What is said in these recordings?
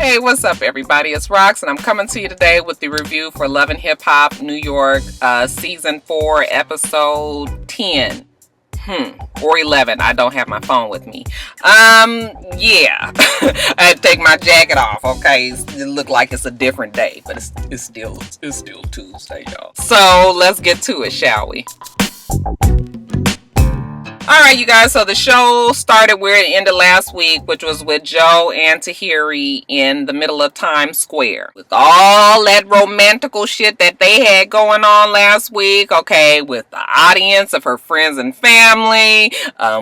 Hey, what's up, everybody? It's Rox, and I'm coming to you today with the review for Love and Hip Hop New York, Season 4, Episode 10. Or 11. I don't have my phone with me. Yeah. I had to take my jacket off, okay? It looked like it's a different day, but it's still Tuesday, y'all. So, let's get to it, shall we? Alright, you guys, so the show started where it ended last week, which was with Joe and Tahiri in the middle of Times Square. With all that romantical shit that they had going on last week, okay, with the audience of her friends and family,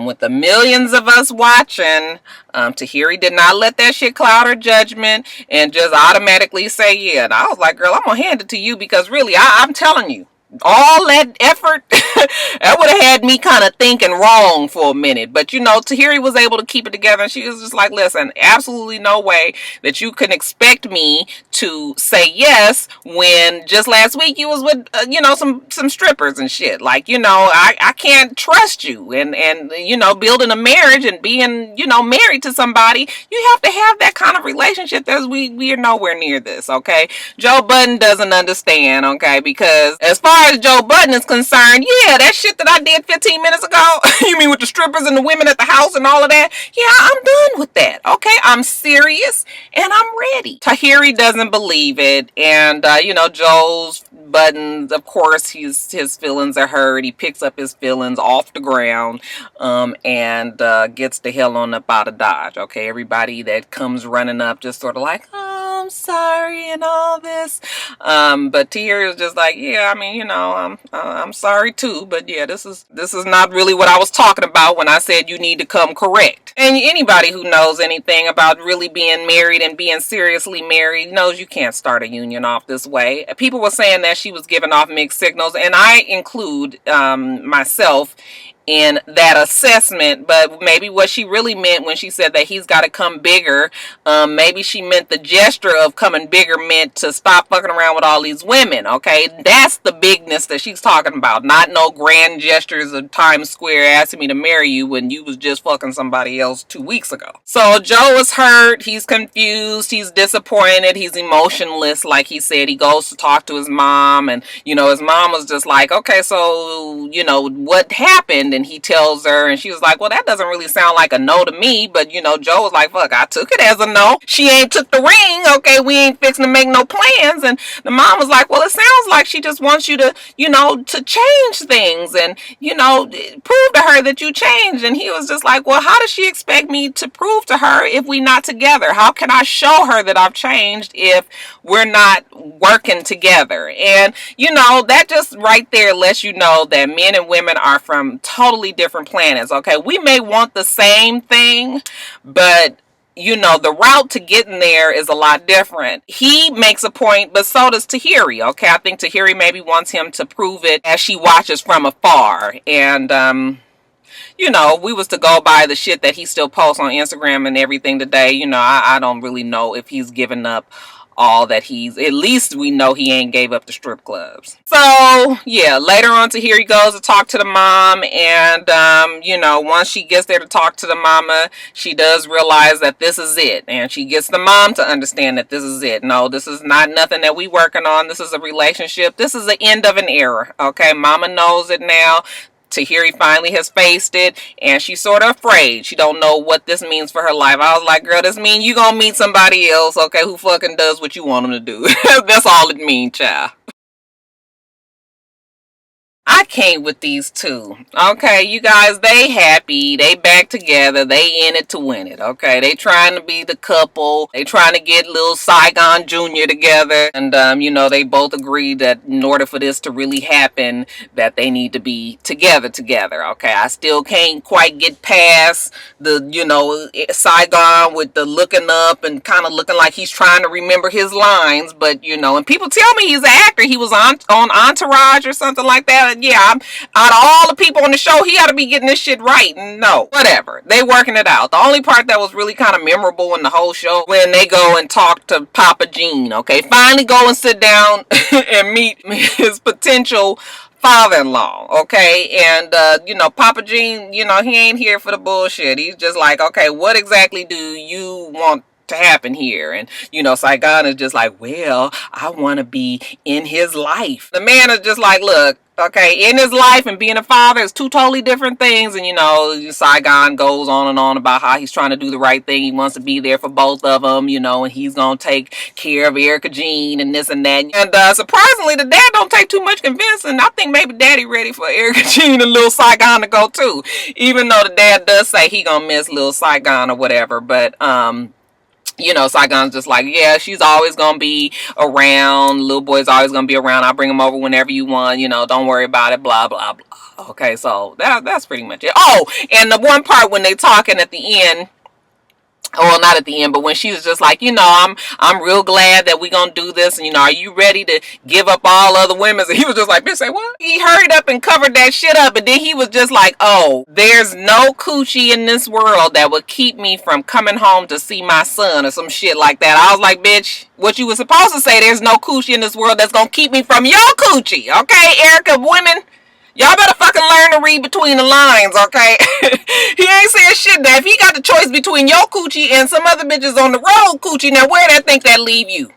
with the millions of us watching, Tahiri did not let that shit cloud her judgment and just automatically say, yeah. And I was like, girl, I'm gonna hand it to you because really, I'm telling you, all that effort, that would have had me kind of thinking wrong for a minute. But, you know, Tahiri was able to keep it together. And she was just like, listen, absolutely no way that you can expect me to say yes when just last week you was with, some strippers and shit. Like, I can't trust you. And, building a marriage and being, married to somebody, you have to have that kind of relationship. We are nowhere near this, okay? Joe Budden doesn't understand, okay? Because as far as Joe Budden is concerned, yeah, that shit that I did 15 minutes ago, you mean with the strippers and the women at the house and all of that? Yeah, I'm done with that, okay? I'm serious and I'm ready. Tahiri doesn't believe it, and, Joe's Budden, of course, his feelings are hurt. He picks up his feelings off the ground, and gets the hell on up out of Dodge, okay? Everybody that comes running up just sort of like, oh, I'm sorry and all this, but Tahiri is just like, yeah, I mean, I'm sorry too, but yeah, this is not really what I was talking about when I said you need to come correct. And anybody who knows anything about really being married and being seriously married knows you can't start a union off this way. People were saying that she was giving off mixed signals, and I include myself in that assessment, but maybe what she really meant when she said that he's got to come bigger, maybe she meant the gesture of coming bigger meant to stop fucking around with all these women, okay? That's the bigness that she's talking about, not no grand gestures of Times Square asking me to marry you when you was just fucking somebody else 2 weeks ago. So Joe is hurt, he's confused, he's disappointed, he's emotionless, like he said. He goes to talk to his mom, and, his mom was just like, okay, so, what happened? And he tells her, and she was like, well, that doesn't really sound like a no to me. But, Joe was like, fuck, I took it as a no. She ain't took the ring, okay? We ain't fixing to make no plans. And the mom was like, well, it sounds like she just wants you to, to change things and, prove to her that you changed. And he was just like, well, how does she expect me to prove to her if we not together? How can I show her that I've changed if we're not working together? And, that just right there lets you know that men and women are from totally different planets, okay? We may want the same thing, but the route to getting there is a lot different. He makes a point, but so does Tahiri, okay? I think Tahiri maybe wants him to prove it as she watches from afar. And, we was to go by the shit that he still posts on Instagram and everything today. I don't really know if he's given up all that at least we know he ain't gave up the strip clubs. So, yeah, later on Tahiri goes to talk to the mom, and, once she gets there to talk to the mama, she does realize that this is it, and she gets the mom to understand that this is it. No, this is not nothing that we working on. This is a relationship. This is the end of an era, okay? Mama knows it now. Tahiri finally has faced it, and she's sort of afraid. She don't know what this means for her life. I was like, girl, this means you gonna meet somebody else, okay, who fucking does what you want them to do. That's all it means, child. I can't with these two. Okay, you guys, they happy. They back together. They in it to win it. Okay, they trying to be the couple. They trying to get little Saigon Jr. together. And, they both agree that in order for this to really happen, that they need to be together. Okay, I still can't quite get past the, Saigon with the looking up and kind of looking like he's trying to remember his lines. But, and people tell me he's an actor. He was on Entourage or something like that. Yeah, out of all the people on the show, he ought to be getting this shit right. No, whatever. They working it out. The only part that was really kind of memorable in the whole show when they go and talk to Papa Gene, okay? Finally go and sit down and meet his potential father-in-law, okay? And, Papa Gene, he ain't here for the bullshit. He's just like, okay, what exactly do you want to happen here. And, you know, Saigon is just like, well, I want to be in his life. The man is just like, look, okay, in his life and being a father is two totally different things. And, you know, Saigon goes on and on about how he's trying to do the right thing. He wants to be there for both of them, you know, and he's going to take care of Erica Jean and this and that. And surprisingly, the dad don't take too much convincing. I think maybe daddy ready for Erica Jean and little Saigon to go too. Even though the dad does say he going to miss little Saigon or whatever. But, you know, Saigon's just like, yeah, she's always going to be around. Little boy's always going to be around. I'll bring him over whenever you want. You know, don't worry about it, blah, blah, blah. Okay, so that's pretty much it. Oh, and the one part when they talking at the end, well, not at the end, but when she was just like, you know, I'm real glad that we gonna do this, and, you know, are you ready to give up all other women? And he was just like, bitch, say what? He hurried up and covered that shit up, and then he was just like, oh, there's no coochie in this world that would keep me from coming home to see my son, or some shit like that. I was like, bitch, what you were supposed to say, there's no coochie in this world that's gonna keep me from your coochie, okay, Erica, women? Y'all better fucking learn to read between the lines, okay? He ain't saying shit that if he got the choice between your coochie and some other bitches on the road coochie, now where that think that leave you?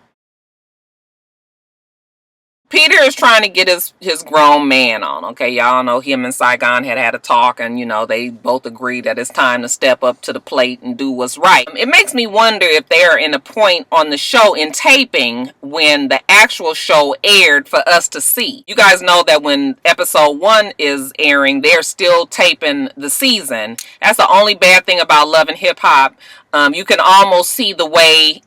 Peter is trying to get his grown man on, okay? Y'all know him and Saigon had a talk, and, you know, they both agree that it's time to step up to the plate and do what's right. It makes me wonder if they're in a point on the show in taping when the actual show aired for us to see. You guys know that when episode 1 is airing, they're still taping the season. That's the only bad thing about Love and Hip Hop. You can almost see the way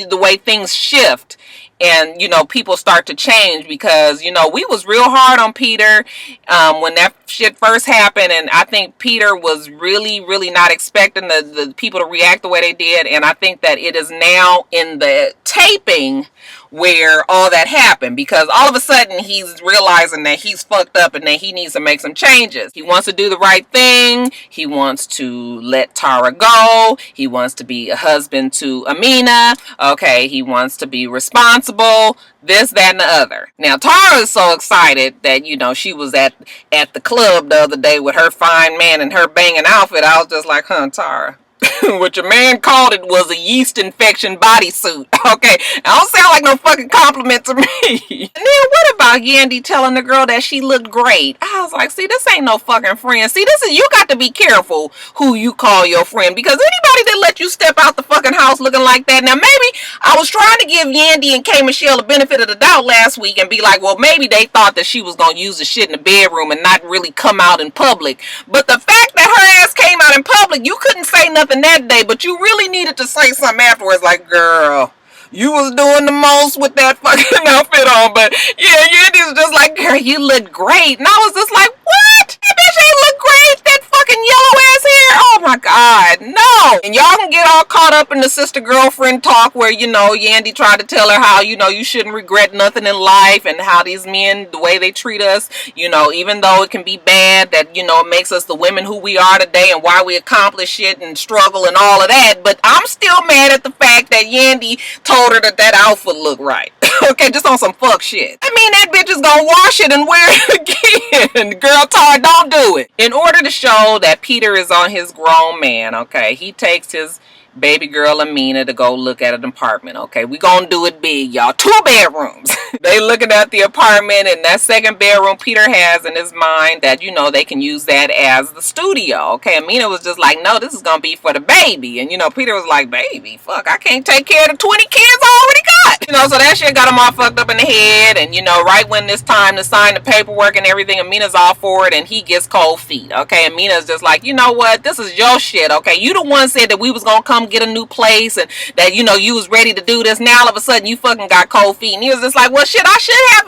the way things shift, and, you know, people start to change, because, you know, we was real hard on Peter when that shit first happened, and I think Peter was really not expecting the people to react the way they did, and I think that it is now in the taping where all that happened, because all of a sudden he's realizing that he's fucked up and that he needs to make some changes. He wants to do the right thing. He wants to let Tara go. He wants to be a husband to Amina. Okay, he wants to be responsible. This, that, and the other. Now, Tara is so excited that, you know, she was at the club the other day with her fine man and her banging outfit. I was just like, huh, Tara. What your man called it was a yeast infection bodysuit. Okay, I don't sound like no fucking compliment to me. And then what about Yandy telling the girl that she looked great? I was like, see, this ain't no fucking friend. See, this is, you got to be careful who you call your friend, because anybody that let you step out the fucking house looking like that. Now, maybe I was trying to give Yandy and K Michelle the benefit of the doubt last week and be like, well, maybe they thought that she was gonna use the shit in the bedroom and not really come out in public. But the fact that her ass came out in public, you couldn't say nothing that day, but you really needed to say something afterwards, like, girl, you was doing the most with that fucking outfit on. But yeah, Yandy was just like, girl, you look great. And I was just like, what? That bitch ain't look great. That fucking yellow ass hair. Oh my God, no. And y'all can get all caught up in the sister girlfriend talk where, you know, Yandy tried to tell her how, you know, you shouldn't regret nothing in life, and how these men, the way they treat us, you know, even though it can be bad, that, you know, it makes us the women who we are today and why we accomplish shit and struggle and all of that. But I'm still mad at the fact that Yandy told her that outfit looked right. Okay, just on some fuck shit. I mean, that bitch is gonna wash it and wear it again. Girl, Tar, don't do it. In order to show that Peter is on his grown man, okay, he takes his baby girl Amina to go look at an apartment. Okay, we gonna do it big, y'all. 2 bedrooms. They looking at the apartment, and that second bedroom Peter has in his mind that, you know, they can use that as the studio. Okay, Amina was just like, no, this is gonna be for the baby. And, you know, Peter was like, baby, fuck, I can't take care of the 20 kids I already got. You know, so that shit got him all fucked up in the head. And, you know, right when it's time to sign the paperwork and everything, Amina's all for it, and he gets cold feet. Okay, Amina's just like, you know what, this is your shit. Okay, you the one said that we was gonna come get a new place and that, you know, you was ready to do this. Now all of a sudden you fucking got cold feet. And he was just like, well, shit, I should have,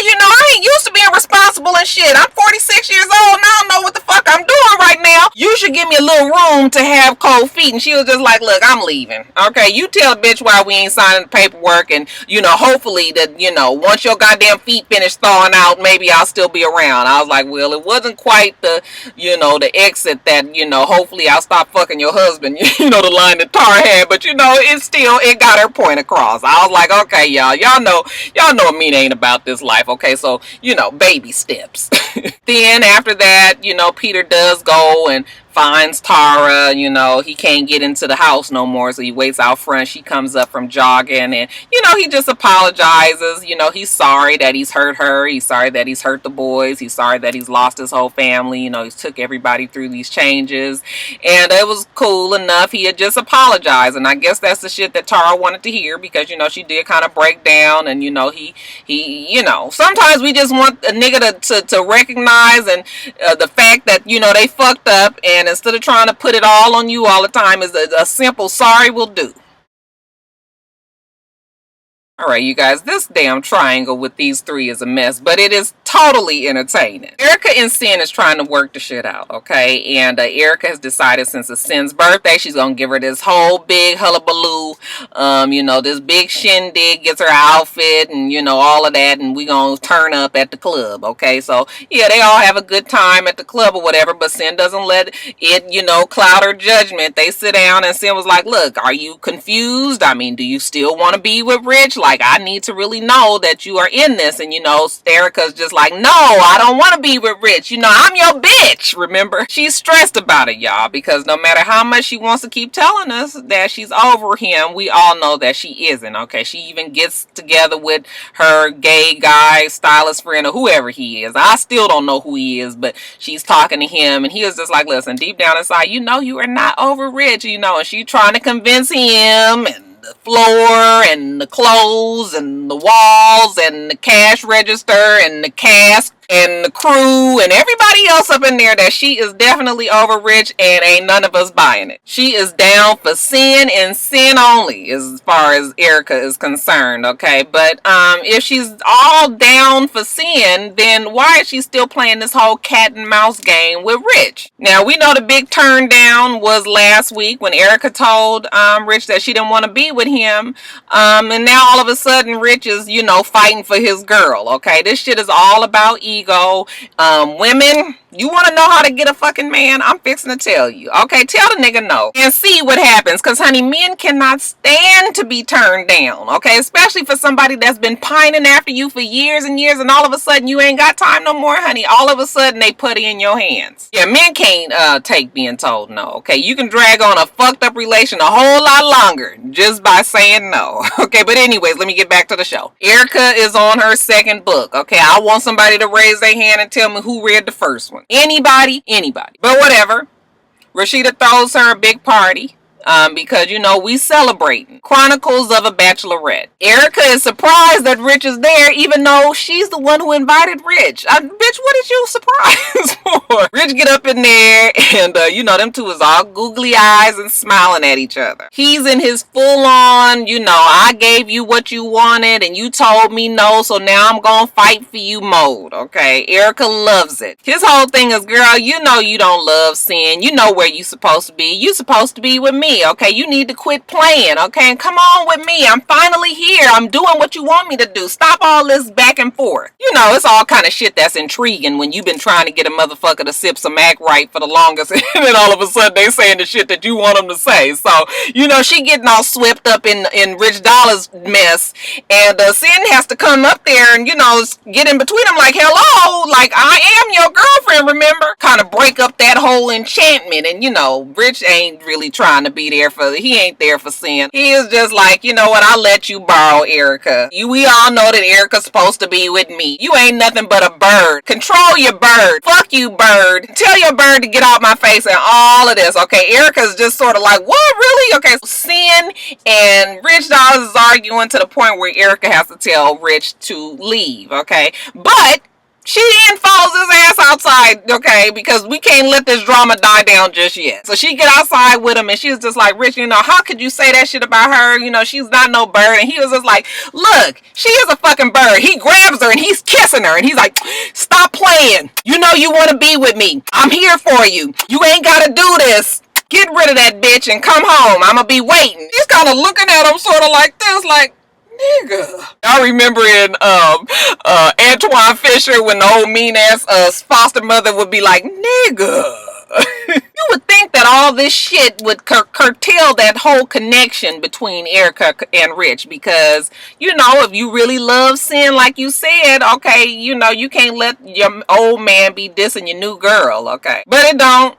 you know, I ain't used to being responsible and shit. I'm 46 years old and I don't know what the fuck I'm doing right now. You should give me a little room to have cold feet. And she was just like, look, I'm leaving. Okay, you tell the bitch why we ain't signing the paperwork, and, you know, hopefully that, you know, once your goddamn feet finish thawing out, maybe I'll still be around. I was like, well, it wasn't quite the, you know, the exit that, you know, hopefully I'll stop fucking your husband, you know, the line that Tar had, but, you know, it got her point across. I was like, okay, y'all know Amina ain't about this life. Okay, so, you know, baby steps. Then after that, Peter does go and finds Tara. He can't get into the house no more, so he waits out front. She comes up from jogging, and he just apologizes. He's sorry that he's hurt her. He's sorry that he's hurt the boys. He's sorry that he's lost his whole family. He's took everybody through these changes, and it was cool enough. He had just apologized, and I guess that's the shit that Tara wanted to hear, because she did kind of break down, and he sometimes we just want a nigga to recognize and the fact that they fucked up, and instead of trying to put it all on you all the time, is a simple sorry will do. Alright, you guys, this damn triangle with these three is a mess, but it is totally entertaining. Erica and Sin is trying to work the shit out, okay? And Erica has decided, since it's Sin's birthday, she's gonna give her this whole big hullabaloo, this big shindig, gets her outfit, and all of that, and we gonna turn up at the club, okay? So, yeah, they all have a good time at the club or whatever, but Sin doesn't let it, cloud her judgment. They sit down, and Sin was like, look, are you confused? I mean, do you still want to be with Rich? Like, I need to really know that you are in this. And Erica's just like, no, I don't want to be with Rich. I'm your bitch. Remember, she's stressed about it, y'all, because no matter how much she wants to keep telling us that she's over him, we all know that she isn't. Okay, she even gets together with her gay guy stylist friend, or whoever he is. I still don't know who he is, but she's talking to him, and he was just like, listen, deep down inside, you are not over Rich, and she's trying to convince him, and the floor and the clothes and the walls and the cash register and the cask and the crew and everybody else up in there that she is definitely over Rich, and ain't none of us buying it. She is down for Sin and Sin only, as far as Erica is concerned, okay? But if she's all down for Sin, then why is she still playing this whole cat and mouse game with Rich? Now, we know the big turn down was last week when Erica told Rich that she didn't want to be with him, and now all of a sudden Rich is, fighting for his girl, okay? This shit is all about ego. Women, you want to know how to get a fucking man? I'm fixing to tell you. Okay, tell the nigga no and see what happens. Because, honey, men cannot stand to be turned down. Okay, especially for somebody that's been pining after you for years and years, and all of a sudden you ain't got time no more, honey. All of a sudden they put it in your hands. Yeah, men can't take being told no. Okay, you can drag on a fucked up relation a whole lot longer just by saying no. Okay, but anyways, let me get back to the show. Erica is on her second book. Okay, I want somebody to raise their hand and tell me who read the first one. Anybody. But whatever. Rashida throws her a big party. Because we celebrating Chronicles of a Bachelorette. Erica is surprised that Rich is there, even though she's the one who invited Rich. Bitch, what did you surprise for? Rich get up in there, and them two is all googly eyes and smiling at each other. He's in his full on, I gave you what you wanted, and you told me no, so now I'm gonna fight for you mode. Okay, Erica loves it. His whole thing is, girl, you don't love Sin. You know where you supposed to be. You supposed to be with me. Okay, you need to quit playing, okay, and come on with me. I'm finally here. I'm doing what you want me to do. Stop all this back and forth. It's all kind of shit that's intriguing when you've been trying to get a motherfucker to sip some act right for the longest, and then all of a sudden they saying the shit that you want them to say. So, she getting all swept up in Rich Dollar's mess, and Sin has to come up there and, get in between them like, hello, like, I am your girlfriend, remember? Kind of break up that whole enchantment, and, Rich ain't really trying to be he ain't there for Sin. He is just like, you know what, I'll let you borrow Erica. We all know that Erica's supposed to be with me. You ain't nothing but a bird. Control your bird. Fuck you, bird. Tell your bird to get out my face and all of this. Okay, Erica's just sort of like, what, really? Okay, so Sin and Rich Dollars is arguing to the point where Erica has to tell Rich to leave, okay? But she then follows his ass outside, okay, because we can't let this drama die down just yet. So she get outside with him, and she's just like, Rich, how could you say that shit about her? She's not no bird. And he was just like, look, she is a fucking bird. He grabs her, and he's kissing her, and he's like, stop playing. You want to be with me. I'm here for you. You ain't got to do this. Get rid of that bitch and come home. I'm going to be waiting. He's kind of looking at him sort of like this, like, nigga. I remember in Antoine Fisher when the old mean ass foster mother would be like, nigga. You would think that all this shit would curtail that whole connection between Erica and Rich, because, you know, if you really love Sin, like you said, okay, you know, you can't let your old man be dissing your new girl, okay? But it don't.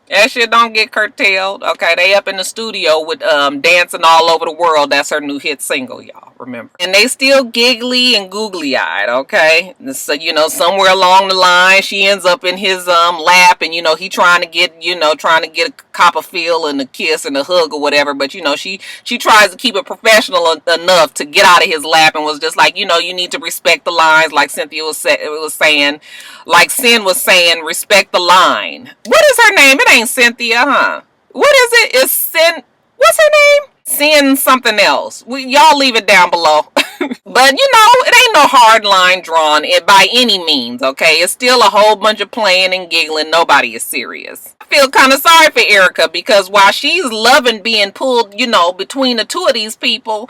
That shit don't get curtailed. Okay, they up in the studio with Dancing All Over the World. That's her new hit single, y'all. Remember. And they still giggly and googly eyed, okay? So, you know, somewhere along the line, she ends up in his lap, and, you know, he trying to get a cop a feel and a kiss and a hug or whatever, but, you know, she tries to keep it professional enough to get out of his lap, and was just like, you know, you need to respect the lines, like Cynthia was saying, like Sin was saying, respect the line. What is her name? It ain't Cynthia, huh? What is it? It's Sin. What's her name? Sin something else. Y'all leave it down below. But, you know, it ain't no hard line drawn by any means, okay? It's still a whole bunch of playing and giggling. Nobody is serious. I feel kind of sorry for Erica, because while she's loving being pulled, you know, between the two of these people,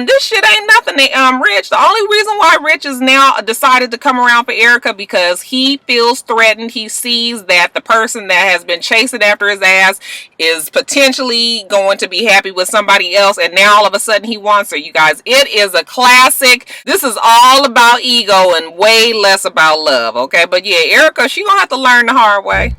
this shit ain't nothing to Rich. The only reason why Rich is now decided to come around for Erica, because he feels threatened. He sees that the person that has been chasing after his ass is potentially going to be happy with somebody else, and now all of a sudden he wants her. You guys, it is a classic. This is all about ego and way less about love, okay? But yeah, Erica, she gonna have to learn the hard way.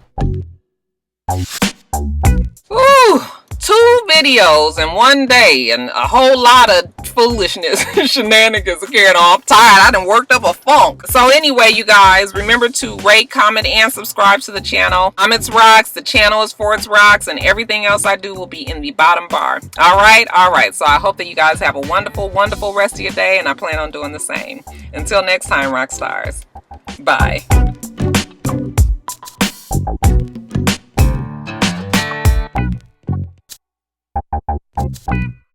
Ooh, 2 videos in one day and a whole lot of foolishness shenanigans carrying on. I'm tired. I done worked up a funk. So anyway, you guys, remember to rate, comment, and subscribe to the channel. I'm itsrox. The channel is for itsrox, and everything else I do will be in the bottom bar. All right. So I hope that you guys have a wonderful, wonderful rest of your day, and I plan on doing the same. Until next time, Roxstars. Bye.